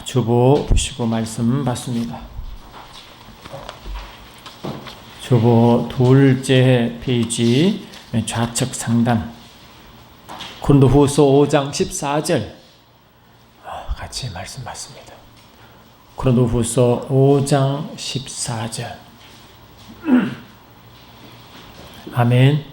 주보 보시고 말씀 받습니다. 주보 둘째 페이지 좌측 상단 고린도후서 5장 14절 같이 말씀 받습니다. 고린도후서 5장 14절 아멘.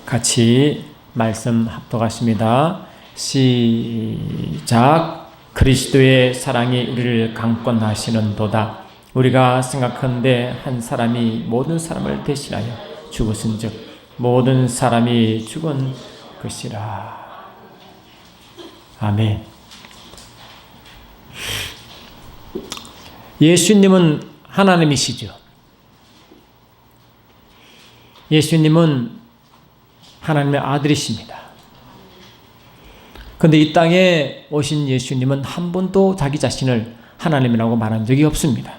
같이 말씀 합독하십니다. 시작. 그리스도의 사랑이 우리를 강권하시는도다. 우리가 생각하는데 한 사람이 모든 사람을 대신하여 죽었은즉 모든 사람이 죽은 것이라. 아멘. 예수님은 하나님이시죠. 예수님은 하나님의 아들이십니다. 그런데 이 땅에 오신 예수님은 한 번도 자기 자신을 하나님이라고 말한 적이 없습니다.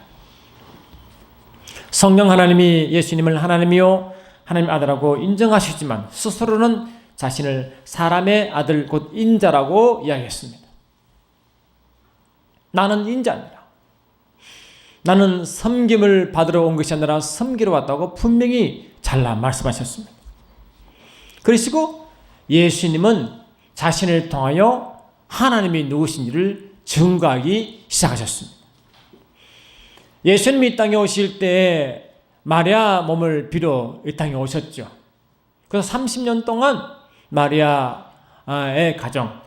성령 하나님이 예수님을 하나님이요 하나님 아들하고 인정하시지만 스스로는 자신을 사람의 아들 곧 인자라고 이야기했습니다. 나는 인자입니다. 나는 섬김을 받으러 온 것이 아니라 섬기러 왔다고 분명히 잘라 말씀하셨습니다. 그러시고 예수님은 자신을 통하여 하나님이 누구신지를 증거하기 시작하셨습니다. 예수님이 이 땅에 오실 때 마리아 몸을 빌어 이 땅에 오셨죠. 그래서 30년 동안 마리아의 가정,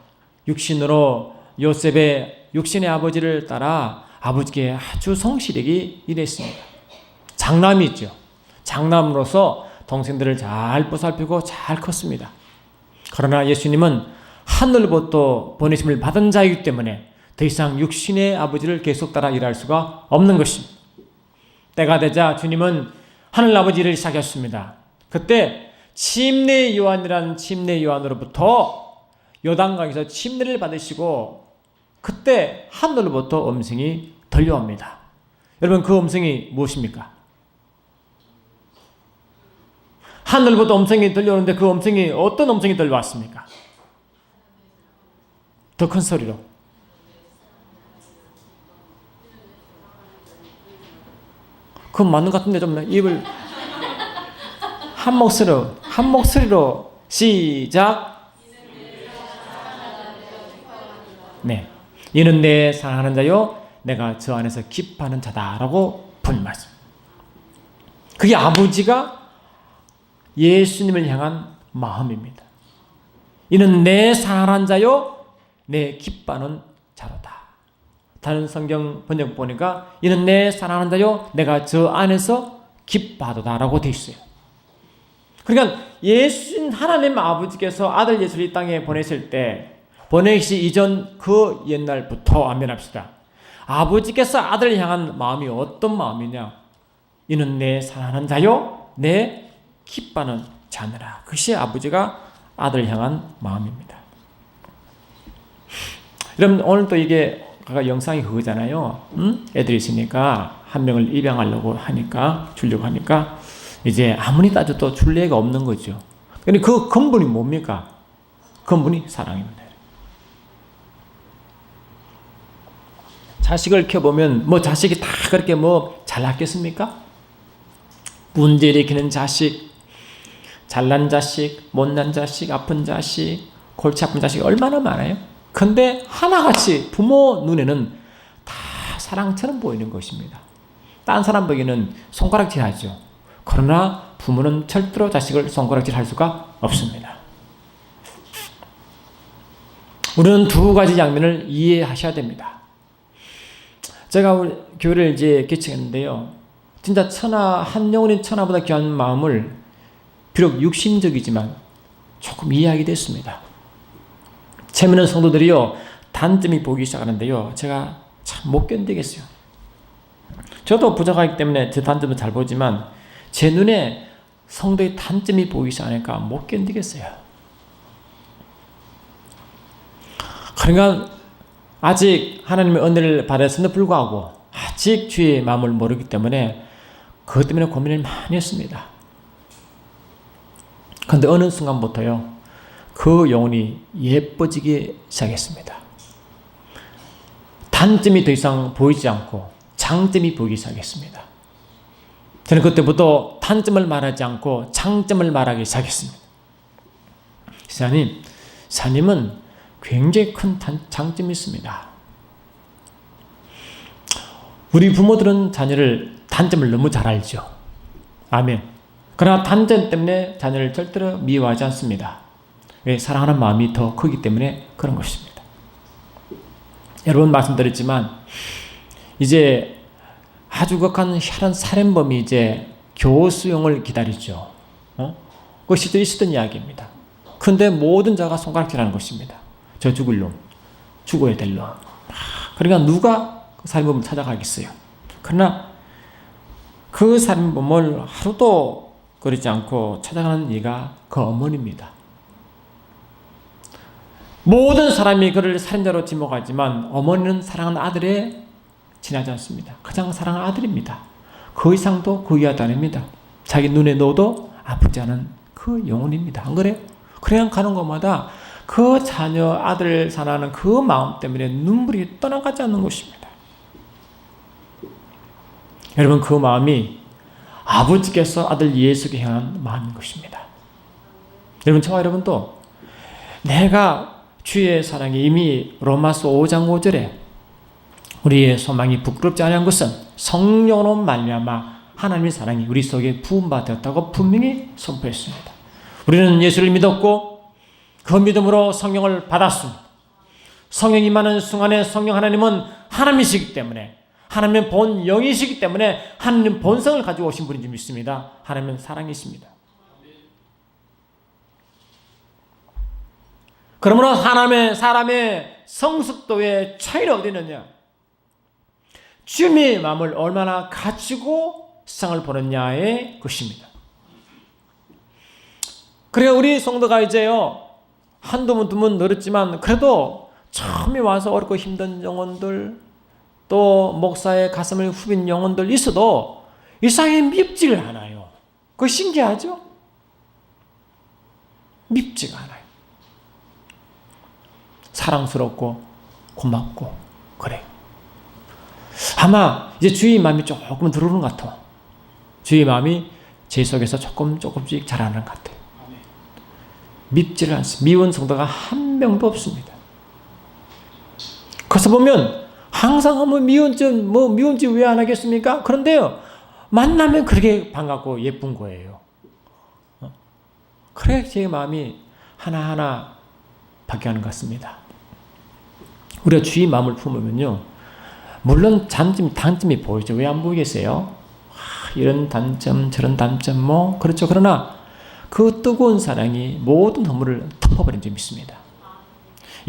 육신으로 요셉의 육신의 아버지를 따라 아버지께 아주 성실하게 일했습니다. 장남이 있죠. 장남으로서 동생들을 잘 보살피고 잘 컸습니다. 그러나 예수님은 하늘로부터 보내심을 받은 자이기 때문에 더 이상 육신의 아버지를 계속 따라 일할 수가 없는 것입니다. 때가 되자 주님은 하늘 아버지를 시작했습니다. 그때 침례 요한이라는 침례 요한으로부터 요단강에서 침례를 받으시고 그때 하늘로부터 음성이 들려옵니다. 여러분 그 음성이 무엇입니까? 하늘부터 음성이 들려오는데 그 음성이 어떤 음성이 들려왔습니까? 더 큰 소리로. 그건 맞는 것 같은데 좀 입을 한 목소리로 시작. 네, 이는 내 사랑하는 자요 내가 저 안에서 기뻐하는 자다라고 본 말씀. 그게 아버지가 예수님을 향한 마음입니다. 이는 내 사랑하는 자요 내 기뻐하는 자로다. 다른 성경 번역 보니까 이는 내 사랑하는 자요 내가 저 안에서 기뻐하도다라고 되어 있어요. 그러니까 예수 하나님 아버지께서 아들 예수를 이 땅에 보내실 때 보내시기 이전 그 옛날부터 아멘합시다. 아버지께서 아들을 향한 마음이 어떤 마음이냐? 이는 내 사랑하는 자요 내 기뻐하는 자느라. 그것이 아버지가 아들을 향한 마음입니다. 여러분 오늘 또 이게 영상이 그거잖아요. 애들이 있으니까 한 명을 입양하려고 하니까 주려고 하니까 이제 아무리 따져도 줄 애가 없는 거죠. 근데 그 근본이 뭡니까? 근본이 사랑입니다. 자식을 키워보면 뭐 자식이 다 그렇게 뭐 잘났겠습니까? 문제 일으키는 자식, 잘난 자식, 못난 자식, 아픈 자식, 골치 아픈 자식이 얼마나 많아요? 근데 하나같이 부모 눈에는 다 사랑처럼 보이는 것입니다. 딴 사람 보기에는 손가락질하죠. 그러나 부모는 절대로 자식을 손가락질할 수가 없습니다. 우리는 두 가지 양면을 이해하셔야 됩니다. 제가 우리 교회를 이제 개척했는데요. 진짜 한 영혼인 천하보다 귀한 마음을 비록 육신적이지만 조금 이해하게 됐습니다. 재미있는 성도들이요 단점이 보기 시작하는데요. 제가 참 못 견디겠어요. 저도 부족하기 때문에 제 단점은 잘 보지만 제 눈에 성도의 단점이 보이기 시작하니까 못 견디겠어요. 그러니까 아직 하나님의 은혜를 받았음에도 불구하고 아직 주의 마음을 모르기 때문에 그것 때문에 고민을 많이 했습니다. 그런데 어느 순간부터요 그 영혼이 예뻐지기 시작했습니다. 단점이 더 이상 보이지 않고 장점이 보이기 시작했습니다. 저는 그때부터 단점을 말하지 않고 장점을 말하기 시작했습니다. 사님은 굉장히 큰 장점이 있습니다. 우리 부모들은 자녀를 단점을 너무 잘 알죠. 아멘. 그러나 단점 때문에 자녀를 절대로 미워하지 않습니다. 왜? 사랑하는 마음이 더 크기 때문에 그런 것입니다. 여러분 말씀드렸지만 이제 아주 극한 혈한 살인범이 이제 교수형을 기다리죠. 그 시절에 있었던 이야기입니다. 그런데 모든 자가 손가락질하는 것입니다. 저 죽을 놈, 죽어야 될 놈. 그러니까 누가 그 살인범을 찾아가겠어요. 그러나 그 살인범을 하루도 그러지 않고 찾아가는 이가 그 어머니입니다. 모든 사람이 그를 살인자로 지목하지만 어머니는 사랑하는 아들에 지나지 않습니다. 가장 사랑하는 아들입니다. 그 이상도 그 이하도 아닙니다. 자기 눈에 넣어도 아프지 않은 그 영혼입니다. 안 그래요? 그냥 가는 곳마다 그 자녀 아들을 사랑하는 그 마음 때문에 눈물이 떠나가지 않는 것입니다. 여러분 그 마음이 아버지께서 아들 예수께 향한 마음인 것입니다. 여러분 저와 여러분도 내가 주의 사랑이 이미 로마서 5장 5절에 우리의 소망이 부끄럽지 않은 것은 성령으로 말미암아 하나님의 사랑이 우리 속에 부음받았다고 분명히 선포했습니다. 우리는 예수를 믿었고 그 믿음으로 성령을 받았습니다. 성령이 임하는 순간에 성령 하나님은 하나님이시기 때문에 하나님의 본 영이시기 때문에 하나님 본성을 가지고 오신 분인지 믿습니다. 하나님은 사랑이십니다. 그러므로 사람의 성숙도의 차이는 어디 있느냐? 주님의 마음을 얼마나 가지고 세상을 보느냐의 것입니다. 그래 우리 성도가 이제요 한두 번 두 번 늘었지만 그래도 처음에 와서 어렵고 힘든 영혼들 또 목사의 가슴을 후빈 영혼들 있어도 이상하게 밉지를 않아요. 그거 신기하죠? 밉지가 않아요. 사랑스럽고 고맙고 그래요. 아마 이제 주의 마음이 조금 들어오는 것 같아요. 주의 마음이 제 속에서 조금씩 자라는 것 같아요. 밉지를 않습니다. 미운 성도가 한 명도 없습니다. 그래서 보면 항상 미운지 왜 안 하겠습니까? 그런데요 만나면 그렇게 반갑고 예쁜 거예요. 그래 제 마음이 하나하나 바뀌어가는 것 같습니다. 우리가 주의 마음을 품으면요 물론 단점이 보이죠. 왜 안 보이겠어요? 이런 단점 저런 단점 그렇죠. 그러나 그 뜨거운 사랑이 모든 허물을 덮어버린 점이 있습니다.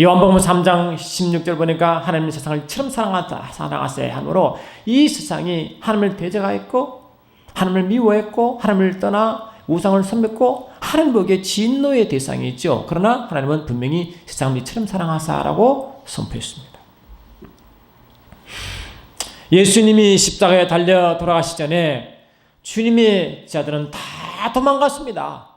요한복음 3장 16절 보니까 하나님의 세상을 처럼 사랑하사 하므로 이 세상이 하나님을 대적하였고 하나님을 미워했고 하나님을 떠나 우상을 섬겼고 하나님 보기에 진노의 대상이죠. 그러나 하나님은 분명히 세상을 이처럼 사랑하사라고 선포했습니다. 예수님이 십자가에 달려 돌아가시기 전에 주님의 제자들은 다 도망갔습니다.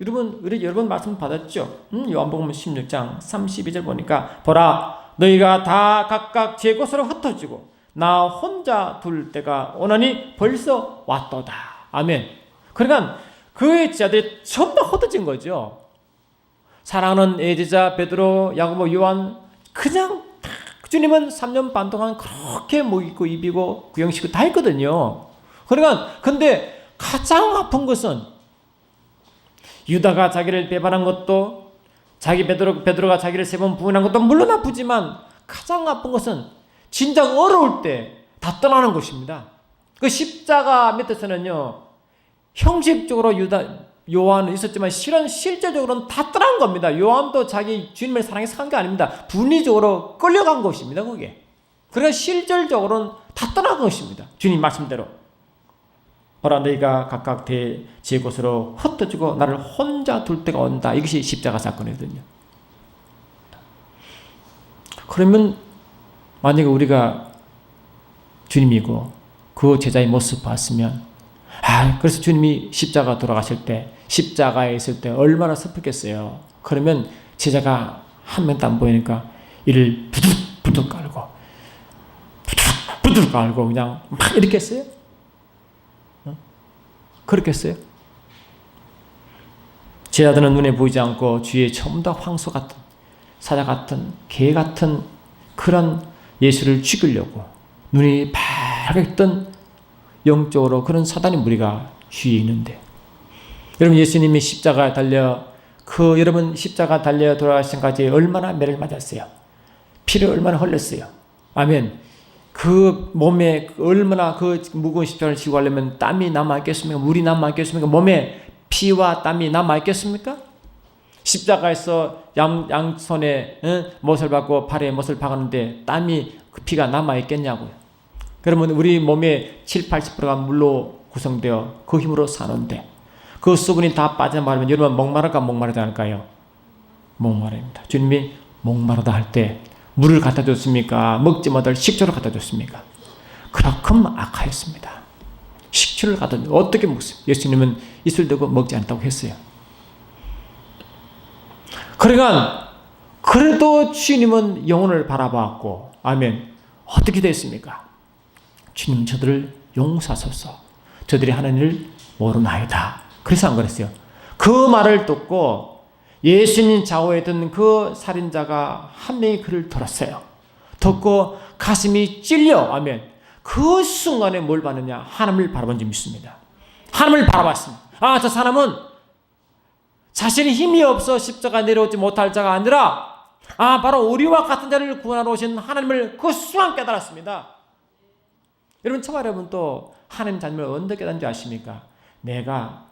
여러분 말씀 받았죠? 요한복음 16장 32절 보니까 보라 너희가 다 각각 제 곳으로 흩어지고 나 혼자 둘 때가 오나니 벌써 왔도다. 아멘. 그러니까 그의 제자들이 전부 흩어진 거죠. 사랑하는 제자 베드로, 야고보, 요한 그냥 주님은 3년 반 동안 그렇게 먹이고 입이고 구영시키고 다 했거든요. 그러니까 근데 가장 아픈 것은 유다가 자기를 배반한 것도 베드로가 자기를 3번 부인한 것도 물론 아프지만 가장 아픈 것은 진작 어려울 때 다 떠나는 것입니다. 그 십자가 밑에서는요 형식적으로 요한은 있었지만 실제적으로는 다 떠난 겁니다. 요한도 자기 주님을 사랑해서 한 게 아닙니다. 분리적으로 끌려간 것입니다. 그게. 그래서 실질적으로는 다 떠난 것입니다. 주님 말씀대로. 보라 너희가 각각 제 곳으로 흩어지고 나를 혼자 둘 때가 온다. 이것이 십자가 사건이거든요. 그러면 만약에 우리가 주님이고 그 제자의 모습 봤으면 그래서 주님이 십자가 돌아가실 때 십자가에 있을 때 얼마나 슬펐겠어요. 그러면 제자가 한 명도 안 보이니까 이를 부득 두들 깔고 그냥 막 이렇게 했어요? 그렇겠어요? 제 아들은 눈에 보이지 않고 주위에 전부 다 황소 같은, 사자 같은, 개 같은 그런 예수를 죽이려고 눈이 밝게 뜬 영적으로 그런 사단의 무리가 주위에 있는데, 여러분 예수님이 십자가에 달려 여러분 십자가 달려 돌아가신까지 얼마나 매를 맞았어요? 피를 얼마나 흘렸어요? 아멘. 그 몸에 얼마나 그 무거운 십자가를 지고 가려면 땀이 남아있겠습니까? 물이 남아있겠습니까? 몸에 피와 땀이 남아있겠습니까? 십자가에서 양손에 못을 박고 발에 못을 박았는데 땀이 그 피가 남아있겠냐고요. 그러면 우리 몸의 70~80%가 물로 구성되어 그 힘으로 사는데 그 수분이 다 빠져나가면 여러분 목마를까 목마르지 않을까요? 목마릅니다. 주님이 목마르다 할 때 물을 갖다 줬습니까? 먹지 못할 식초를 갖다 줬습니까? 그만큼 악하였습니다. 식초를 갖다 줬 어떻게 먹습니까? 예수님은 입술 대고 먹지 않다고 했어요. 그러니까 그래도 주님은 영혼을 바라봤고, 아멘. 어떻게 됐습니까? 주님 저들을 용서하소서. 저들이 하는 일을 모르나이다. 그래서 안 그랬어요. 그 말을 듣고 예수님 좌우에 든 그 살인자가 한 명이 그를 들었어요. 듣고 가슴이 찔려. 아멘. 그 순간에 뭘 봤느냐? 하나님을 바라본 줄 믿습니다. 하나님을 바라봤습니다. 아, 저 사람은 자신이 힘이 없어 십자가 내려오지 못할 자가 아니라 바로 우리와 같은 자를 구원하러 오신 하나님을 그 순간 깨달았습니다. 여러분 청아 여러분 또 하나님 자님을 언제 깨닫는 줄 아십니까? 내가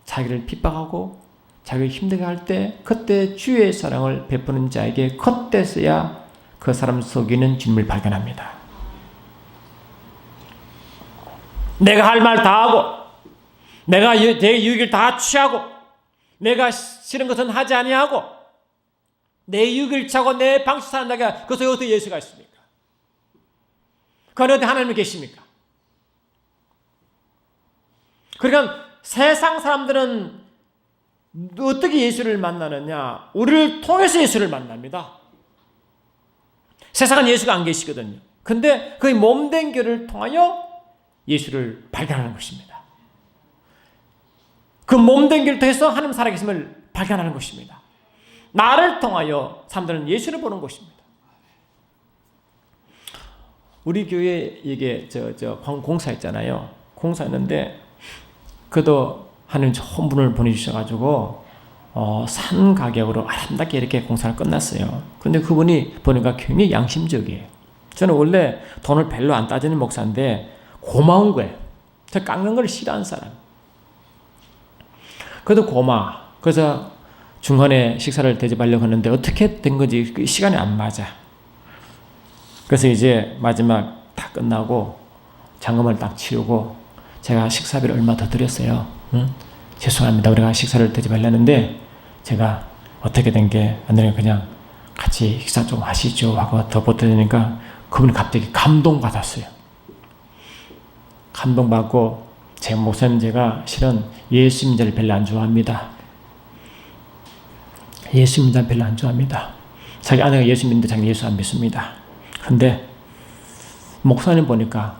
자기를 핍박하고 자기를 힘들게 할 때 그때 주의 사랑을 베푸는 자에게 그때서야 그 사람 속에는 주님을 발견합니다. 내가 할 말 다 하고 내가 내 유익을 다 취하고 내가 싫은 것은 하지 아니하고 내 유익을 취하고 내 방식 사는 자가 그것에 어떻게 예수가 있습니까? 그 안에 어디 하나님이 계십니까? 그러니까 세상 사람들은 어떻게 예수를 만나느냐? 우리를 통해서 예수를 만납니다. 세상은 예수가 안 계시거든요. 근데 그 몸된 교를 통하여 예수를 발견하는 것입니다. 그 몸된 교를 통해서 하나님 살아계심을 발견하는 것입니다. 나를 통하여 사람들은 예수를 보는 것입니다. 우리 교회 이게 공사 있잖아요. 공사했는데 그도 하나님 좋은 분을 보내주셔가지고 산 가격으로 아름답게 이렇게 공사를 끝났어요. 근데 그분이 보니까 굉장히 양심적이에요. 저는 원래 돈을 별로 안 따지는 목사인데 고마운 거예요. 저 깎는 걸 싫어하는 사람. 그래도 그래서 중간에 식사를 대접하려고 하는데 어떻게 된 건지 시간이 안 맞아. 그래서 이제 마지막 다 끝나고 잔금을 딱 치우고 제가 식사비를 얼마 더 드렸어요. 죄송합니다. 우리가 식사를 대접하려는데 제가 어떻게 된 게 안 되니까 그냥 같이 식사 좀 하시죠 하고 더 보태니까 그분이 갑자기 감동받았어요. 감동받고 제 목사님 제가 실은 예수 믿는 별로 안 좋아합니다. 예수 믿는 별로 안 좋아합니다. 자기 아내가 예수 믿는데 자기 예수 안 믿습니다. 근데 목사님 보니까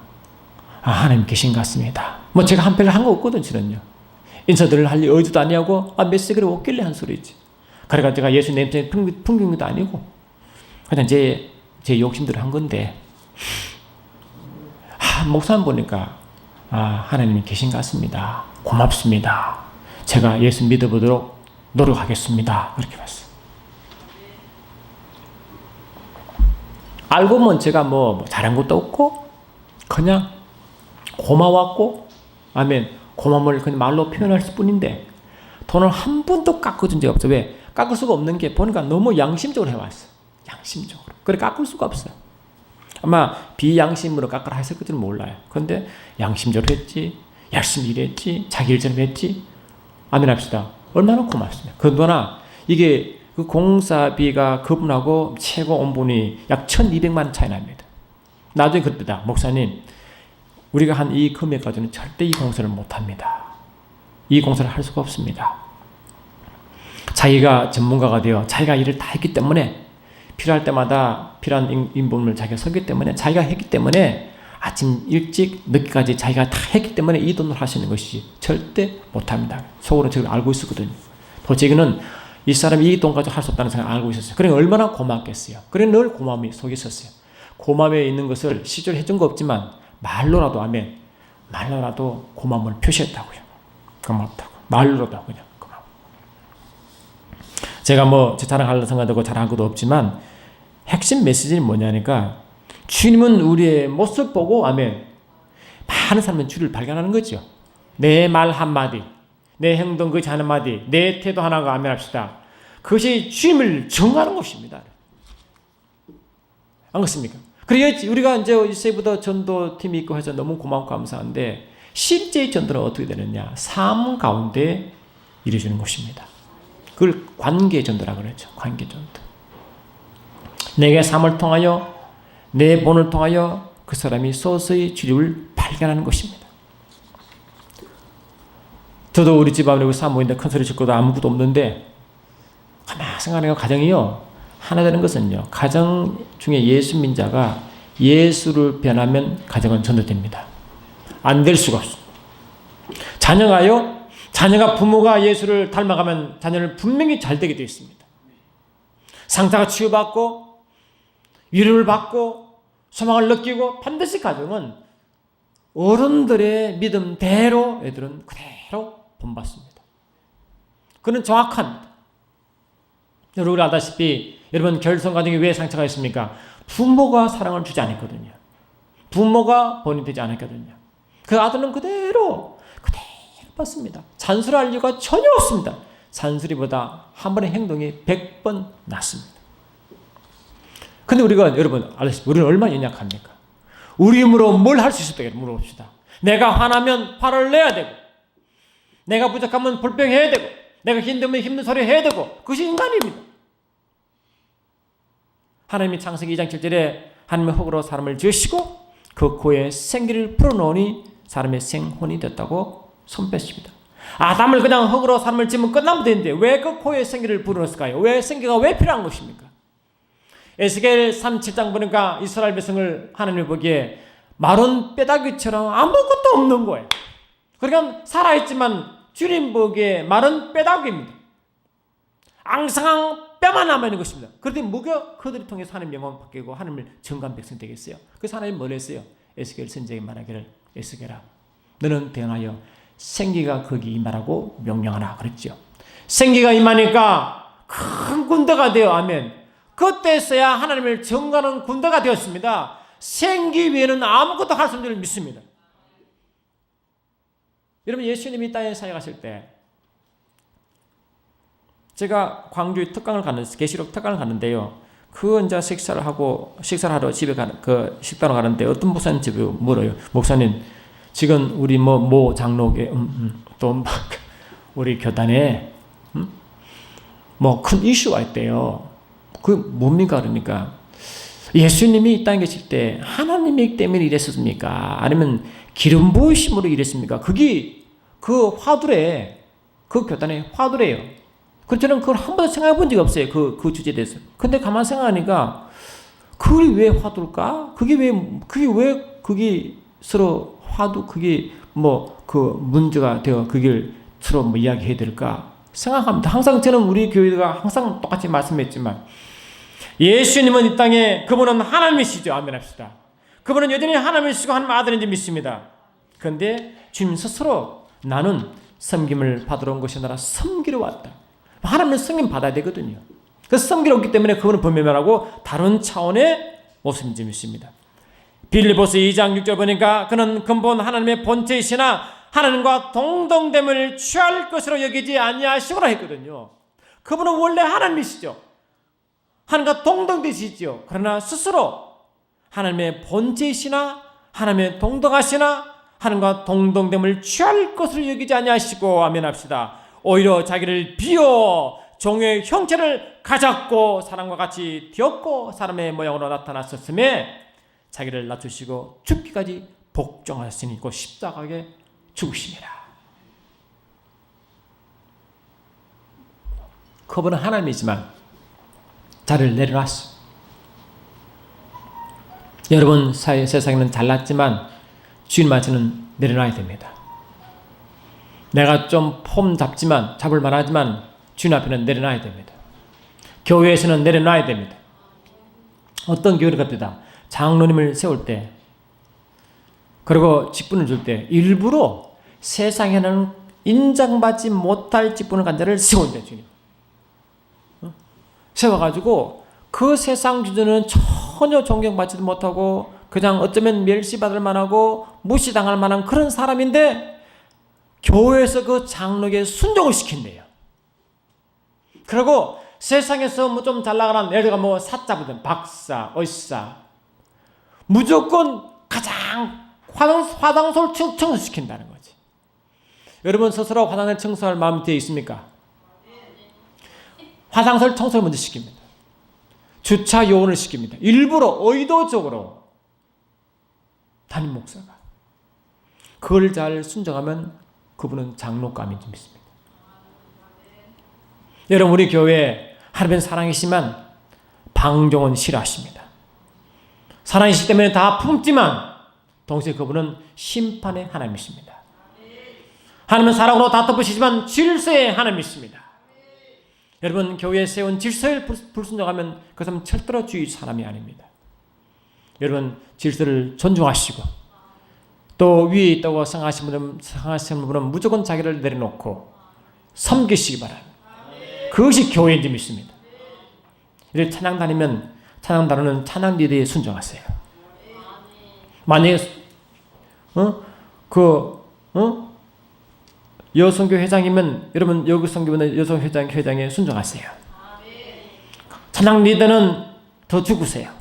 하나님 계신 것 같습니다. 제가 한 별로 한 거 없거든 실은요. 인사들을 할 의지도 아니하고 메시지를 없길래 한 소리지. 그러니까 제가 예수 냄새 풍경도 아니고 그냥 제 욕심대로 한 건데 목사님 보니까 하나님이 계신 것 같습니다. 고맙습니다. 제가 예수 믿어보도록 노력하겠습니다. 그렇게 봤어요. 알고 보면 제가 잘한 것도 없고 그냥 고마웠고 아멘 고마움을 그냥 말로 표현할 뿐인데 돈을 한 번도 깎아준 적이 없어요. 왜? 깎을 수가 없는 게 보니까 너무 양심적으로 해왔어. 양심적으로. 그래 깎을 수가 없어요. 아마 비양심으로 깎으라 했을 줄은 몰라요. 그런데 양심적으로 했지, 열심히 일했지, 자기 일 좀 했지. 아멘 합시다. 얼마나 고맙습니다. 그러나 이게 그 공사비가 그분하고 최고 온분이 약 1,200만 차이 납니다. 나중에 그랬다. 목사님, 우리가 한 이 금액 가지고는 절대 이 공사를 못합니다. 이 공사를 할 수가 없습니다. 자기가 전문가가 되어 자기가 일을 다 했기 때문에 필요할 때마다 필요한 인본을 자기가 썼기 때문에, 자기가 했기 때문에, 아침 일찍 늦게까지 자기가 다 했기 때문에 이 돈을 하시는 것이 절대 못합니다. 속으로 저를 알고 있었거든요. 도대체는 이 사람이 이 돈 가지고 할 수 없다는 생각을 알고 있었어요. 그러니까 얼마나 고맙겠어요. 그래 늘 고마움이 속에 있었어요. 고마움에 있는 것을 실제로 해준 거 없지만 말로라도 하면, 말로라도 고마움을 표시했다고요. 고맙다고. 말로라도 그냥 고마워. 제가 뭐 제 자랑하려고 생각하고 자랑한 것도 없지만 핵심 메시지는 뭐냐니까, 주님은 우리의 모습 보고 아멘, 많은 사람은 주를 발견하는 거죠. 내 말 한마디, 내 행동 그 한마디, 내 태도 하나가 아멘 합시다. 그것이 주님을 정하는 것입니다. 안 그렇습니까? 그래야지 우리가 이제 이세부터 전도팀이 있고 해서 너무 고맙고 감사한데, 실제 전도는 어떻게 되느냐? 삶 가운데 이루어지는 것입니다. 그걸 관계 전도라고 그러죠. 관계 전도. 내게 삶을 통하여, 내 본을 통하여 그 사람이 서서히 주님을 발견하는 것입니다. 저도 우리 집 앞에 사모인데 큰 소리 짓고도 아무것도 없는데, 가만히 생각하니까 가정이요, 하나 되는 것은요, 가정 중에 예수 민자가 예수를 변하면 가정은 전도됩니다. 안 될 수가 없어. 자녀가요, 자녀가 부모가 예수를 닮아가면 자녀는 분명히 잘 되게 되어 있습니다. 상처가 치유받고 위로를 받고 소망을 느끼고, 반드시 가정은 어른들의 믿음대로 애들은 그대로 본받습니다. 그는 정확합니다. 여러분 아다시피, 여러분 결손 가정이 왜 상처가 있습니까? 부모가 사랑을 주지 않았거든요. 부모가 본이 되지 않았거든요. 그 아들은 그대로 받습니다. 잔소리할 이유가 전혀 없습니다. 잔소리보다 한 번의 행동이 100번 낫습니다. 근데 우리가, 여러분 알다시피 우리는 얼마나 연약합니까? 우리 힘으로 뭘 할 수 있을까 물어봅시다. 내가 화나면 화를 내야 되고, 내가 부족하면 불평해야 되고, 내가 힘들면 힘든 소리 해야 되고, 그것이 인간입니다. 하나님이 창세기 2장 7절에 하나님의 흙으로 사람을 지으시고 그 코에 생기를 풀어놓으니 사람의 생혼이 됐다고 손뺐습니다. 아담을 그냥 흙으로 사람을 지으면 끝나면 되는데 왜 그 코에 생기를 불어넣었을까요? 왜 생기가 왜 필요한 것입니까? 에스겔 37장 보니까 이스라엘 백성을 하나님이 보기에 마른 뼈다귀처럼 아무것도 없는 거예요. 그러니까 살아있지만 주님 보기에 마른 뼈다귀입니다. 앙상한 뼈만 남아있는 것입니다. 그런데 무려 그들을 통해서 하나님 영광 바뀌고 하나님을 정감 백성 되겠어요. 그래서 하나님 뭘 했어요? 에스겔 선지자에게 말하기를, 에스겔아 너는 태어나여 생기가 거기 임하라고 명령하라 그랬죠. 생기가 임하니까 큰 군대가 되어, 아멘. 그때서야 하나님을 정하는 군대가 되었습니다. 생기 외에는 아무것도 할 수 없는 줄 믿습니다. 여러분 예수님이 땅에 사역하실 때, 제가 광주 특강을 가는, 계시록 특강을 가는데요. 그 이제 식사를 하러 집에 식당으로 가는데 어떤 목사님 집에 물어요. 목사님, 지금 우리 모 장로계 또 우리 교단에 뭐 큰 이슈가 있대요. 그 뭡니까? 그러니까 예수님이 이 땅에 계실 때 하나님이기 때문에 이랬습니까? 아니면 기름 부으심으로 이랬습니까? 그게 그 화두래, 그 교단의 화두래요. 그래서 저는 그걸 한 번도 생각해 본 적이 없어요. 그 주제에 대해서. 근데 가만 생각하니까 그게 왜 화두일까? 그게 서로 화두, 그게 문제가 되어 그걸 서로 이야기해야 될까? 생각합니다. 항상 저는 우리 교회가 항상 똑같이 말씀했지만, 예수님은 이 땅에, 그분은 하나님이시죠. 아멘 합시다. 그분은 여전히 하나님이시고 하나님 아들인지 믿습니다. 그런데 주님 스스로 나는 섬김을 받으러 온 것이 아니라 섬기러 왔다. 하나님은 섬김 받아야 되거든요. 그래서 섬기러 왔기 때문에 그분은 범멸하고 다른 차원의 모습인지 믿습니다. 빌립보서 2장 6절 보니까 그는 근본 하나님의 본체이시나 하나님과 동등됨을 취할 것으로 여기지 아니하시구나 했거든요. 그분은 원래 하나님이시죠. 하나님과 동등되시죠. 그러나 스스로 하나님의 본체이시나 하나님의 동등하시나 하나님과 동등됨을 취할 것으로 여기지 아니하시고, 아멘 합시다. 오히려 자기를 비워 종의 형체를 가졌고 사람과 같이 되었고 사람의 모양으로 나타났었음에 자기를 낮추시고 죽기까지 복종하시니 곧 십자가에 죽으시니라. 그분은 하나님이지만 자를 내려놨어. 여러분 세상에는 잘났지만 주님 앞에는 내려놔야 됩니다. 내가 좀 폼 잡을 만하지만 주님 앞에는 내려놔야 됩니다. 교회에서는 내려놔야 됩니다. 어떤 교회를 갑니다. 장로님을 세울 때 그리고 직분을 줄 때 일부러 세상에는 인정받지 못할 직분을 간 자를 세운대 주님. 세워가지고 그 세상 기준은 전혀 존경받지도 못하고 그냥 어쩌면 멸시받을 만하고 무시당할 만한 그런 사람인데 교회에서 그 장로에게 순종을 시킨대요. 그리고 세상에서 뭐 좀 잘 나가는 예를 들어 사자부든 박사, 의사 무조건 가장 화장소를 청소시킨다는 거지. 여러분 스스로 화장실 청소할 마음이 되어 있습니까? 화장실 청소를 먼저 시킵니다. 주차 요원을 시킵니다. 일부러 의도적으로 담임 목사가 그걸 잘 순종하면 그분은 장로감이 좀 있습니다. 여러분 우리 교회 하나님은 사랑이시지만 방종은 싫어하십니다. 사랑이시기 때문에 다 품지만 동시에 그분은 심판의 하나님이십니다. 하나님은 사랑으로 다 덮으시지만 질서의 하나님이십니다. 여러분 교회에 세운 질서에 불순종하면 그 사람은 철저주의 사람이 아닙니다. 여러분 질서를 존중하시고 또 위에 있다고 생각하시는 분은 무조건 자기를 내려놓고 섬기시기 바랍니다. 그것이 교회인 줄 믿습니다. 이렇게 찬양 다니면 찬양 다루는 찬양 리더에 순종하세요. 만약에 여성교 회장이면 여러분 여기 성교는 여성 회장에 순종하세요. 찬양 리더는 더 죽으세요.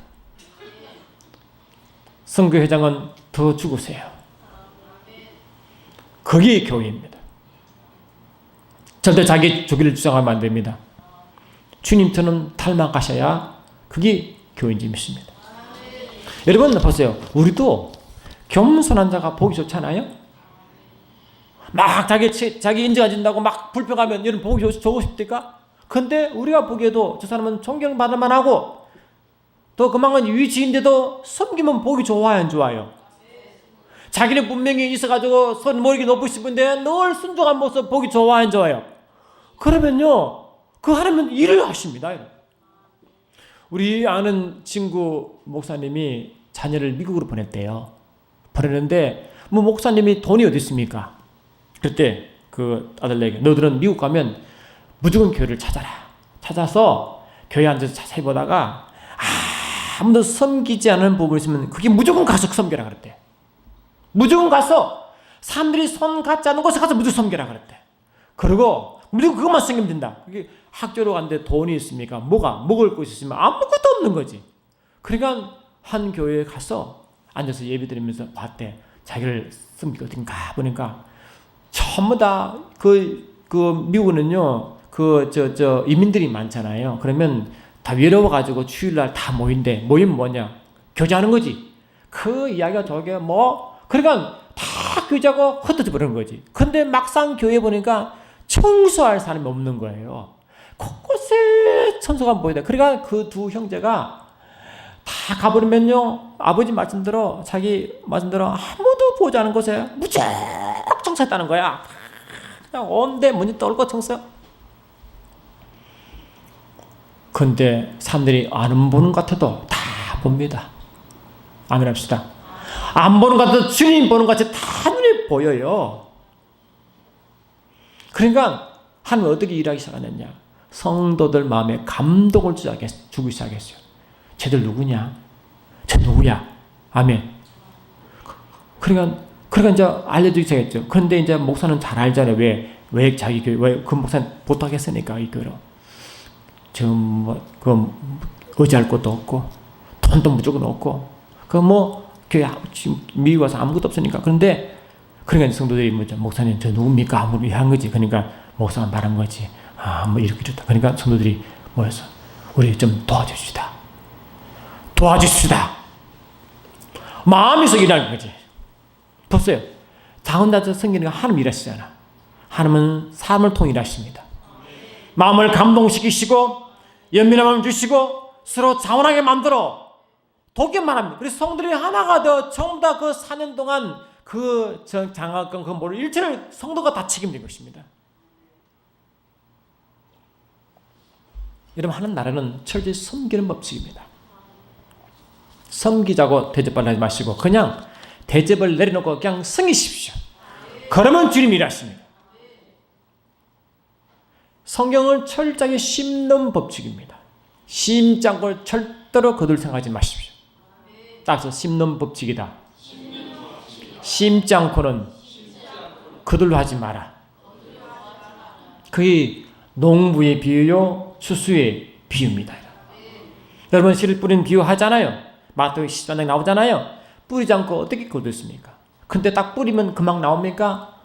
성교 회장은 더 죽으세요. 그게 교회입니다. 절대 자기 주기를 주장하면 안 됩니다. 주님처럼 닮아가셔야 그게 교회인지 믿습니다. 여러분 보세요. 우리도 겸손한 자가 보기 좋잖아요. 막 자기 인지 가진다고 막 불평하면 여러분 보기 좋고 싶습니까? 근데 우리가 보기에도 저 사람은 존경받을 만하고 또 그만한 위치인데도 섬기면 보기 좋아요, 안 좋아요? 자기는 분명히 있어가지고 손 머리가 높으신 분인데 늘 순종한 모습 보기 좋아요, 안 좋아요? 그러면요 그 하나님은 일을 하십니다. 우리 아는 친구 목사님이 자녀를 미국으로 보냈대요. 보냈는데 뭐 목사님이 돈이 어디 있습니까? 그때 그 아들에게 너들은 미국 가면 무조건 교회를 찾아라. 찾아서 교회 앉아서 자세히 보다가 아무도 섬기지 않은 부분이 있으면 그게 무조건 가서 섬겨라 그랬대. 무조건 가서 사람들이 손 갖지 않는 곳에 가서 무조건 섬겨라 그랬대. 그리고 무조건 그것만 섬기면 된다. 그게 학교로 갔는데 돈이 있습니까? 먹을 것이 있으면 아무것도 없는 거지. 그러니까 한 교회에 가서 앉아서 예배 드리면서 봤대. 자기를 섬기고 어딘가 보니까 전부 다 미국은요 이민들이 많잖아요. 그러면 다 외로워가지고 주일날 다 모인대. 모이면 뭐냐? 교제하는 거지. 그 이야기가 저게 그러니까 다 교제하고 흩어져 버리는 거지. 근데 막상 교회 보니까 청소할 사람이 없는 거예요. 곳곳에 청소가 보이다. 그러니까 그 두 형제가 다 가버리면요 아버지 말씀대로 자기 말씀대로 아무도 보지 않은 곳에 무척 청소했다는 거야. 그냥 온데 문이 떨고 청소. 근데 사람들이 안 보는 것 같아도 다 봅니다. 아멘 합시다. 안 보는 것 같아도 주님 보는 것 같이 다 눈에 보여요. 그러니까 하나님은 어떻게 일하기 시작하느냐. 성도들 마음에 감동을 주기 시작했어요. 쟤들 누구냐? 쟤 누구야? 아멘. 그러니까 이제 알려주기 시작했죠. 그런데 이제 목사는 잘 알잖아요. 왜 자기 교회, 왜 그 목사는 부탁했으니까 이 교회로. 지금 의지할 것도 없고, 돈도 무조건 없고, 교회 지금 미국 와서 아무것도 없으니까. 그런데 그러니까 성도들이 목사님 저 누굽니까? 아무리 한 거지. 그러니까 목사가 말한 거지. 이렇게 좋다. 그러니까 성도들이 모여서 우리 좀 도와줍시다. 마음에서 일하는 거지. 보세요. 자원자적 성기는 하나님 일하시잖아. 하나님은 사람을 통해 일하십니다. 마음을 감동시키시고 연민함을 주시고 서로 자원하게 만들어 보기만 합니다. 그래서 성들이 하나가 되어 전부 다 그 4년 동안 그 장학금 그 뭐를 일체를 성도가 다 책임진 것입니다. 여러분, 하는 나라는 철저히 섬기는 법칙입니다. 섬기자고 대접을 하지 마시고 그냥 대접을 내려놓고 그냥 섬기십시오. 그러면 주님이 일하십니다. 성경은 철저하게 심는 법칙입니다. 심지 않고 절대로 거둘 생각하지 마십시오. 따라서 심는 법칙이다. 심지 않고는 거둘 하지 마라. 그게 농부의 비유요, 추수의 비유입니다. 여러분, 씨를 뿌린 비유 하잖아요. 마태복음 14장 나오잖아요. 뿌리지 않고 어떻게 거두습니까? 근데 딱 뿌리면 금방 나옵니까?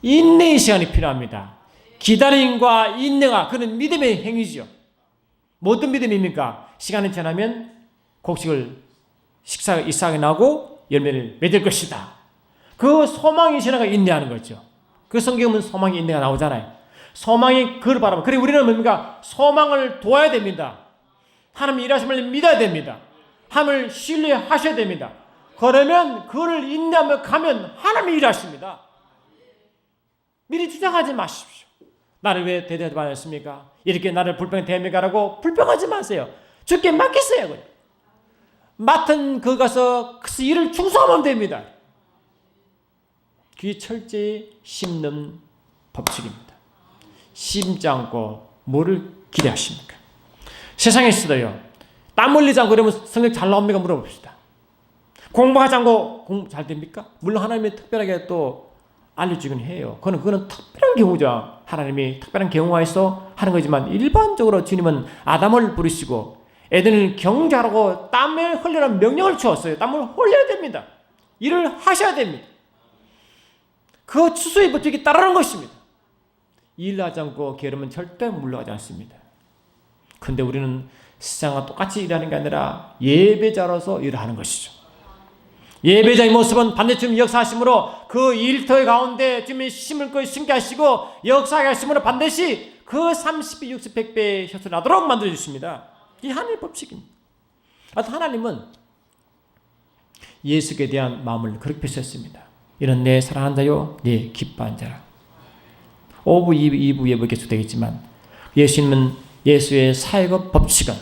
인내의 시간이 필요합니다. 기다림과 인내가 그는 믿음의 행위죠. 어떤 믿음입니까? 시간이 지나면 곡식을 이삭이 나고 열매를 맺을 것이다. 그 소망의 신화가 인내하는 거죠. 그 성경은 소망의 인내가 나오잖아요. 소망이 그걸 바라봐. 그래, 우리는 뭡니까? 소망을 도와야 됩니다. 하나님 일하심을 믿어야 됩니다. 하나님을 신뢰하셔야 됩니다. 그러면 그를 인내하며 가면 하나님이 일하십니다. 미리 주장하지 마십시오. 나를 왜 대대하지 않았습니까? 이렇게 나를 불평에 대합니까라고 불평하지 마세요. 주께 맡기세요. 그냥. 맡은 그 가서 그 일을 충성하면 됩니다. 그게 철저히 심는 법칙입니다. 심지 않고 뭐를 기대하십니까? 세상에서도요, 땀 흘리지 않고 그러면 성적 잘 나옵니까? 물어봅시다. 공부하지 않고 공부 잘 됩니까? 물론 하나님이 특별하게 또 알려주긴 해요. 그거는 특별한 경우죠. 하나님이 특별한 경우에서 하는 거지만 일반적으로 주님은 아담을 부르시고 애들을 경주하라고 땀을 흘리라는 명령을 주었어요. 땀을 흘려야 됩니다. 일을 하셔야 됩니다. 그 추수의 법칙이 따르는 것입니다. 일하지 않고 게으르면 절대 물러가지 않습니다. 그런데 우리는 세상과 똑같이 일하는 게 아니라 예배자로서 일하는 것이죠. 예배자의 모습은 반드시 주님 역사하심으로 그 일터의 가운데 주님이 심을 걸 심게 하시고 역사하게 하심으로 반드시 그 30배, 60배, 100배의 효수를 나도록 만들어주십니다. 이 하나님의 법칙입니다. 하나님은 예수께 대한 마음을 그렇게 표시했습니다. 이런 내 사랑하는 자요, 내 기뻐하는 자라. 5부, 2부 예부 계속되겠지만 예수님은 예수의 사역의 법칙은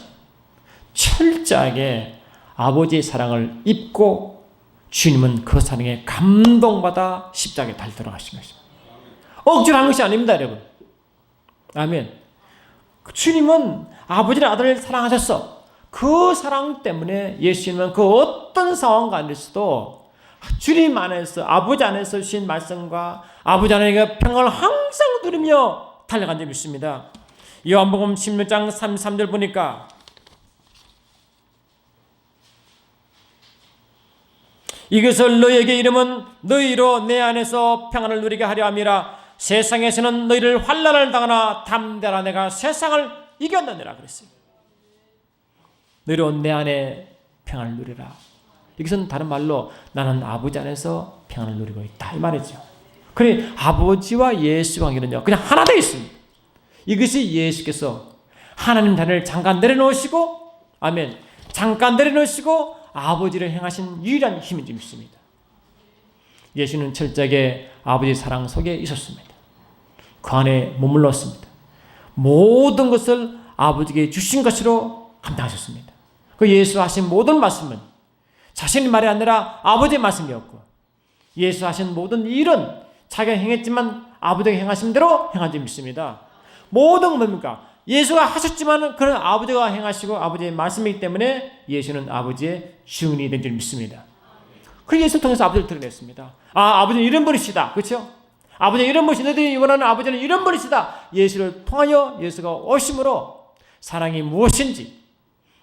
철저하게 아버지의 사랑을 입고 주님은 그 사랑에 감동받아 십자가에 달 들어가신 것입니다. 억지로 한 것이 아닙니다, 여러분. 아멘. 주님은 아버지의 아들을 사랑하셨어. 그 사랑 때문에 예수님은 그 어떤 상황 가운데서도 주님 안에서 아버지 안에서 주신 말씀과 아버지 안에 평안을 항상 누리며 달려간 적이 있습니다. 요한복음 16장 33절 보니까 이것을 너희에게 이름은 너희로 내 안에서 평안을 누리게 하려 함이라. 세상에서는 너희를 환난을 당하나 담대하라 내가 세상을 이겼느니라 그랬어요. 너희로 내 안에 평안을 누리라. 이것은 다른 말로 나는 아버지 안에서 평안을 누리고 있다 이 말이죠. 그래, 아버지와 예수 관계는요 그냥 하나 되어 있습니다. 이것이 예수께서 하나님 자리를 잠깐 내려놓으시고, 아멘, 잠깐 내려놓으시고 아버지를 행하신 유일한 힘인 줄 믿습니다. 예수는 철저하게 아버지의 사랑 속에 있었습니다. 그 안에 머물렀습니다. 모든 것을 아버지께 주신 것으로 감당하셨습니다. 그 예수 하신 모든 말씀은 자신의 말이 아니라 아버지의 말씀이었고, 예수 하신 모든 일은 자기가 행했지만 아버지가 행하신 대로 행한 줄 믿습니다. 모든 뭡니까? 예수가 하셨지만 그는 아버지가 행하시고 아버지의 말씀이기 때문에 예수는 아버지의 증인이 된 줄 믿습니다. 그 예수를 통해서 아버지를 드러냈습니다. 아버지는 이런 분이시다. 그렇죠? 아버지는 이런 분이시다. 너희들이 원하는 아버지는 이런 분이시다. 예수를 통하여 예수가 오심으로 사랑이 무엇인지,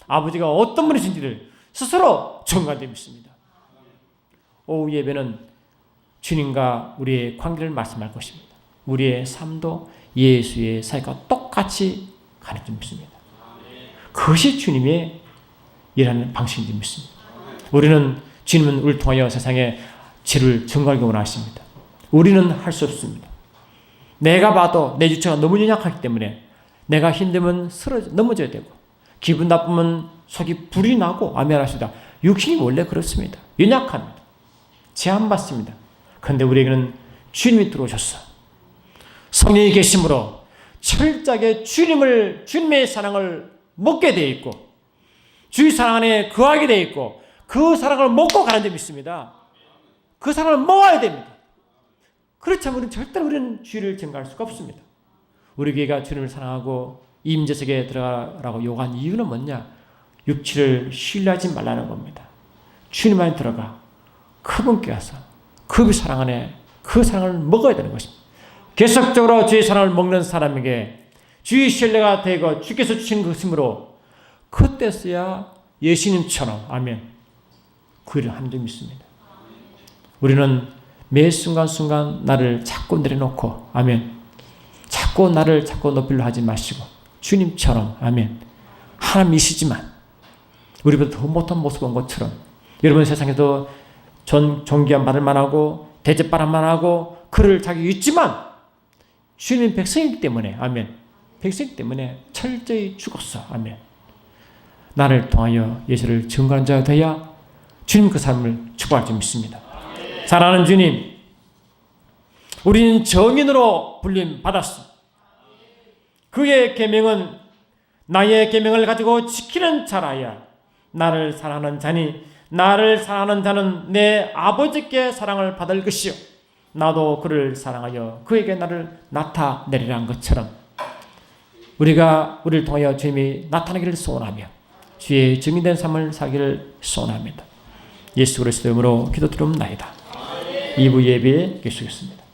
아버지가 어떤 분이신지를 스스로 증거한 줄 믿습니다. 오후 예배는 주님과 우리의 관계를 말씀할 것입니다. 우리의 삶도 예수의 사역과 똑같이 가는 줄 믿습니다. 그것이 주님의 일하는 방식인 줄 믿습니다. 우리는 주님은 우리를 통하여 세상에 지를 증거하기 원하십니다. 우리는 할 수 없습니다. 내가 봐도 내 주체가 너무 연약하기 때문에 내가 힘들면 넘어져야 되고 기분 나쁘면 속이 불이 나고 아멘하시다. 육신이 원래 그렇습니다. 연약합니다. 제한받습니다. 그런데 우리에게는 주님이 들어오셨어. 성령이 계심으로 철저하게 주님의 사랑을 먹게 되어 있고 주의 사랑 안에 거하게 되어 있고 그 사랑을 먹고 가는 점이 있습니다. 그 사랑을 먹어야 됩니다. 그렇지 않으면 절대로 우리는 주의를 증가할 수가 없습니다. 우리 교회가 주님을 사랑하고 임재석에 들어가라고 요구한 이유는 뭐냐? 육체를 신뢰하지 말라는 겁니다. 주님 안에 들어가 그분께 가서 그 사랑 안에 그 사랑을 먹어야 되는 것입니다. 계속적으로 주의 사랑을 먹는 사람에게 주의 신뢰가 되고 주께서 주신 것이므로 그때서야 예수님처럼 아멘 그 일을 한 점이 있습니다. 우리는 매 순간순간 나를 자꾸 내려놓고 아멘 자꾸 나를 자꾸 높이려 하지 마시고 주님처럼 아멘 하나님이시지만 우리보다 더 못한 모습 온 것처럼 여러분 세상에도 존귀한 말을 만하고 대접바람 만하고 그를 자기 있지만 주님 백성이기 때문에 아멘 백성이기 때문에 철저히 죽었어 아멘 나를 통하여 예수를 증거하는 자가 되어야 주님 그 사람을 축복할 줄 믿습니다. 사랑하는 주님 우리는 정인으로 불림 받았습니다. 그의 계명은 나의 계명을 가지고 지키는 자라야 나를 사랑하는 자니 나를 사랑하는 자는 내 아버지께 사랑을 받을 것이요 나도 그를 사랑하여 그에게 나를 나타내리라 한 것처럼 우리를 통하여 주님이 나타나기를 소원하며 주의 증인된 삶을 살기를 소원합니다. 예수 그리스도 이름으로 기도드리옵나이다. 2부 예배에 계시겠습니다.